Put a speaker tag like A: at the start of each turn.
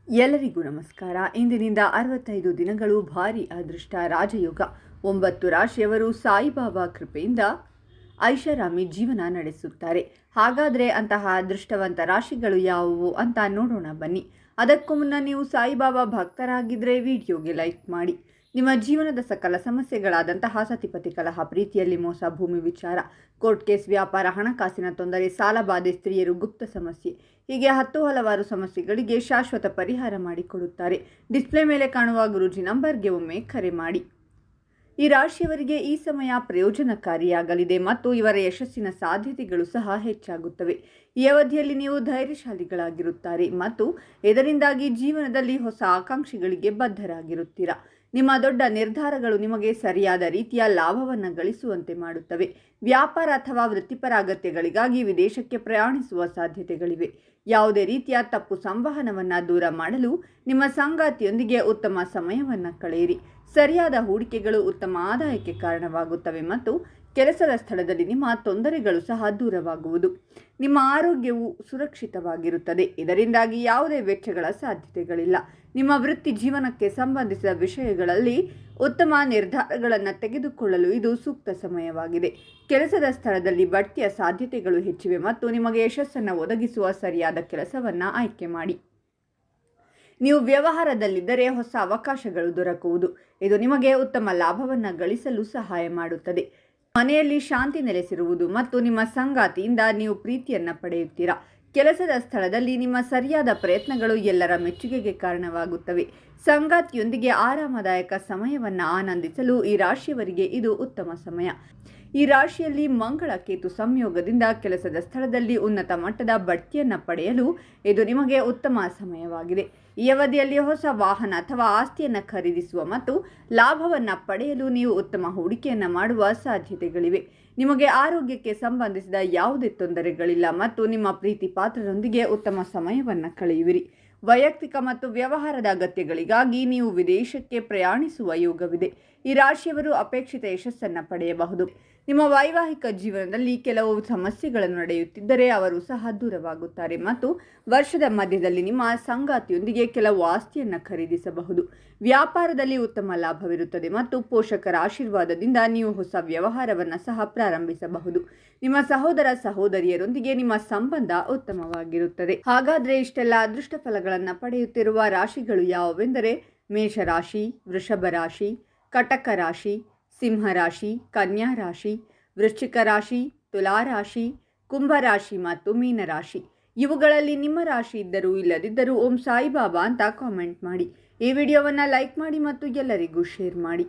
A: ಎಲ್ಲರಿಗೂ ನಮಸ್ಕಾರ. ಇಂದಿನಿಂದ 65 ದಿನಗಳು ಭಾರಿ ಅದೃಷ್ಟ ರಾಜಯೋಗ. 9 ರಾಶಿಯವರು ಸಾಯಿಬಾಬಾ ಕೃಪೆಯಿಂದ ಐಷಾರಾಮಿ ಜೀವನ ನಡೆಸುತ್ತಾರೆ. ಹಾಗಾದರೆ ಅಂತಹ ಅದೃಷ್ಟವಂತ ರಾಶಿಗಳು ಯಾವುವು ಅಂತ ನೋಡೋಣ ಬನ್ನಿ. ಅದಕ್ಕೂ ಮುನ್ನ ನೀವು ಸಾಯಿಬಾಬಾ ಭಕ್ತರಾಗಿದ್ದರೆ ವಿಡಿಯೋಗೆ ಲೈಕ್ ಮಾಡಿ. ನಿಮ್ಮ ಜೀವನದ ಸಕಲ ಸಮಸ್ಯೆಗಳಾದಂತಹ ಸತಿಪತಿ ಕಲಹ, ಪ್ರೀತಿಯಲ್ಲಿ ಮೋಸ, ಭೂಮಿ ವಿಚಾರ, ಕೋರ್ಟ್ ಕೇಸ್, ವ್ಯಾಪಾರ, ಹಣಕಾಸಿನ ತೊಂದರೆ, ಸಾಲಬಾಧೆ, ಸ್ತ್ರೀಯರು, ಗುಪ್ತ ಸಮಸ್ಯೆ, ಹೀಗೆ ಹಲವಾರು ಸಮಸ್ಯೆಗಳಿಗೆ ಶಾಶ್ವತ ಪರಿಹಾರ ಮಾಡಿಕೊಡುತ್ತಾರೆ. ಡಿಸ್ಪ್ಲೇ ಮೇಲೆ ಕಾಣುವ ಗುರೂಜಿ ನಂಬರ್ಗೆ ಒಮ್ಮೆ ಕರೆ ಮಾಡಿ. ಈ ರಾಶಿಯವರಿಗೆ ಈ ಸಮಯ ಪ್ರಯೋಜನಕಾರಿಯಾಗಲಿದೆ ಮತ್ತು ಇವರ ಯಶಸ್ಸಿನ ಸಾಧ್ಯತೆಗಳು ಸಹ ಹೆಚ್ಚಾಗುತ್ತವೆ. ಈ ಅವಧಿಯಲ್ಲಿ ನೀವು ಧೈರ್ಯಶಾಲಿಗಳಾಗಿರುತ್ತಾರೆ ಮತ್ತು ಇದರಿಂದಾಗಿ ಜೀವನದಲ್ಲಿ ಹೊಸ ಆಕಾಂಕ್ಷೆಗಳಿಗೆ ಬದ್ಧರಾಗಿರುತ್ತೀರಾ. ನಿಮ್ಮ ದೊಡ್ಡ ನಿರ್ಧಾರಗಳು ನಿಮಗೆ ಸರಿಯಾದ ರೀತಿಯ ಲಾಭವನ್ನು ಗಳಿಸುವಂತೆ ಮಾಡುತ್ತವೆ. ವ್ಯಾಪಾರ ಅಥವಾ ವೃತ್ತಿಪರ ಅಗತ್ಯಗಳಿಗಾಗಿ ವಿದೇಶಕ್ಕೆ ಪ್ರಯಾಣಿಸುವ ಸಾಧ್ಯತೆಗಳಿವೆ. ಯಾವುದೇ ರೀತಿಯ ತಪ್ಪು ಸಂವಹನವನ್ನು ದೂರ ಮಾಡಲು ನಿಮ್ಮ ಸಂಗಾತಿಯೊಂದಿಗೆ ಉತ್ತಮ ಸಮಯವನ್ನು ಕಳೆಯಿರಿ. ಸರಿಯಾದ ಹೂಡಿಕೆಗಳು ಉತ್ತಮ ಆದಾಯಕ್ಕೆ ಕಾರಣವಾಗುತ್ತವೆ ಮತ್ತು ಕೆಲಸದ ಸ್ಥಳದಲ್ಲಿ ನಿಮ್ಮ ತೊಂದರೆಗಳು ಸಹ ದೂರವಾಗುವುದು. ನಿಮ್ಮ ಆರೋಗ್ಯವು ಸುರಕ್ಷಿತವಾಗಿರುತ್ತದೆ. ಇದರಿಂದಾಗಿ ಯಾವುದೇ ವೆಚ್ಚಗಳ ಸಾಧ್ಯತೆಗಳಿಲ್ಲ. ನಿಮ್ಮ ವೃತ್ತಿ ಜೀವನಕ್ಕೆ ಸಂಬಂಧಿಸಿದ ವಿಷಯಗಳಲ್ಲಿ ಉತ್ತಮ ನಿರ್ಧಾರಗಳನ್ನು ತೆಗೆದುಕೊಳ್ಳಲು ಇದು ಸೂಕ್ತ ಸಮಯವಾಗಿದೆ. ಕೆಲಸದ ಸ್ಥಳದಲ್ಲಿ ಬಡ್ತಿಯ ಸಾಧ್ಯತೆಗಳು ಹೆಚ್ಚಿವೆ ಮತ್ತು ನಿಮಗೆ ಯಶಸ್ಸನ್ನು ಒದಗಿಸುವ ಸರಿಯಾದ ಕೆಲಸವನ್ನು ಆಯ್ಕೆ ಮಾಡಿ. ನೀವು ವ್ಯವಹಾರದಲ್ಲಿದ್ದರೆ ಹೊಸ ಅವಕಾಶಗಳು ದೊರಕುವುದು. ಇದು ನಿಮಗೆ ಉತ್ತಮ ಲಾಭವನ್ನು ಗಳಿಸಲು ಸಹಾಯ ಮಾಡುತ್ತದೆ. ಮನೆಯಲ್ಲಿ ಶಾಂತಿ ನೆಲೆಸಿರುವುದು ಮತ್ತು ನಿಮ್ಮ ಸಂಗಾತಿಯಿಂದ ನೀವು ಪ್ರೀತಿಯನ್ನು ಪಡೆಯುತ್ತೀರಾ. ಕೆಲಸದ ಸ್ಥಳದಲ್ಲಿ ನಿಮ್ಮ ಸರಿಯಾದ ಪ್ರಯತ್ನಗಳು ಎಲ್ಲರ ಮೆಚ್ಚುಗೆಗೆ ಕಾರಣವಾಗುತ್ತವೆ. ಸಂಗಾತಿಯೊಂದಿಗೆ ಆರಾಮದಾಯಕ ಸಮಯವನ್ನು ಆನಂದಿಸಲು ಈ ರಾಶಿಯವರಿಗೆ ಇದು ಉತ್ತಮ ಸಮಯ. ಈ ರಾಶಿಯಲ್ಲಿ ಮಂಗಳ ಕೇತು ಸಂಯೋಗದಿಂದ ಕೆಲಸದ ಸ್ಥಳದಲ್ಲಿ ಉನ್ನತ ಮಟ್ಟದ ಬಡ್ತಿಯನ್ನು ಪಡೆಯಲು ಇದು ನಿಮಗೆ ಉತ್ತಮ ಸಮಯವಾಗಿದೆ. ಈ ಅವಧಿಯಲ್ಲಿ ಹೊಸ ವಾಹನ ಅಥವಾ ಆಸ್ತಿಯನ್ನು ಖರೀದಿಸುವ ಮತ್ತು ಲಾಭವನ್ನು ಪಡೆಯಲು ನೀವು ಉತ್ತಮ ಹೂಡಿಕೆಯನ್ನು ಮಾಡುವ ಸಾಧ್ಯತೆಗಳಿವೆ. ನಿಮಗೆ ಆರೋಗ್ಯಕ್ಕೆ ಸಂಬಂಧಿಸಿದ ಯಾವುದೇ ತೊಂದರೆಗಳಿಲ್ಲ ಮತ್ತು ನಿಮ್ಮ ಪ್ರೀತಿ ಪಾತ್ರರೊಂದಿಗೆ ಉತ್ತಮ ಸಮಯವನ್ನು ಕಳೆಯುವಿರಿ. ವೈಯಕ್ತಿಕ ಮತ್ತು ವ್ಯವಹಾರದ ಅಗತ್ಯಗಳಿಗಾಗಿ ನೀವು ವಿದೇಶಕ್ಕೆ ಪ್ರಯಾಣಿಸುವ ಯೋಗವಿದೆ. ಈ ರಾಶಿಯವರು ಅಪೇಕ್ಷಿತ ಯಶಸ್ಸನ್ನು ಪಡೆಯಬಹುದು. ನಿಮ್ಮ ವೈವಾಹಿಕ ಜೀವನದಲ್ಲಿ ಕೆಲವು ಸಮಸ್ಯೆಗಳನ್ನು ನಡೆಯುತ್ತಿದ್ದರೆ ಅವರು ಸಹ ದೂರವಾಗುತ್ತಾರೆ ಮತ್ತು ವರ್ಷದ ಮಧ್ಯದಲ್ಲಿ ನಿಮ್ಮ ಸಂಗಾತಿಯೊಂದಿಗೆ ಕೆಲವು ಆಸ್ತಿಯನ್ನು ಖರೀದಿಸಬಹುದು. ವ್ಯಾಪಾರದಲ್ಲಿ ಉತ್ತಮ ಲಾಭವಿರುತ್ತದೆ ಮತ್ತು ಪೋಷಕರ ಆಶೀರ್ವಾದದಿಂದ ನೀವು ಹೊಸ ವ್ಯವಹಾರವನ್ನು ಸಹ ಪ್ರಾರಂಭಿಸಬಹುದು. ನಿಮ್ಮ ಸಹೋದರ ಸಹೋದರಿಯರೊಂದಿಗೆ ನಿಮ್ಮ ಸಂಬಂಧ ಉತ್ತಮವಾಗಿರುತ್ತದೆ. ಹಾಗಾದರೆ ಇಷ್ಟೆಲ್ಲ ಅದೃಷ್ಟ ಫಲಗಳನ್ನು ಪಡೆಯುತ್ತಿರುವ ರಾಶಿಗಳು ಯಾವುವೆಂದರೆ ಮೇಷರಾಶಿ, ವೃಷಭ ರಾಶಿ, ಕಟಕ ರಾಶಿ, ಸಿಂಹರಾಶಿ, ಕನ್ಯಾ ರಾಶಿ, ವೃಶ್ಚಿಕ ರಾಶಿ, ತುಲಾರಾಶಿ, ಕುಂಭರಾಶಿ ಮತ್ತು ಮೀನರಾಶಿ. ಇವುಗಳಲ್ಲಿ ನಿಮ್ಮ ರಾಶಿ ಇದ್ದರೂ ಇಲ್ಲದಿದ್ದರೂ ಓಂ ಸಾಯಿಬಾಬಾ ಅಂತ ಕಾಮೆಂಟ್ ಮಾಡಿ. ಈ ವಿಡಿಯೋವನ್ನು ಲೈಕ್ ಮಾಡಿ ಮತ್ತು ಎಲ್ಲರಿಗೂ ಶೇರ್ ಮಾಡಿ.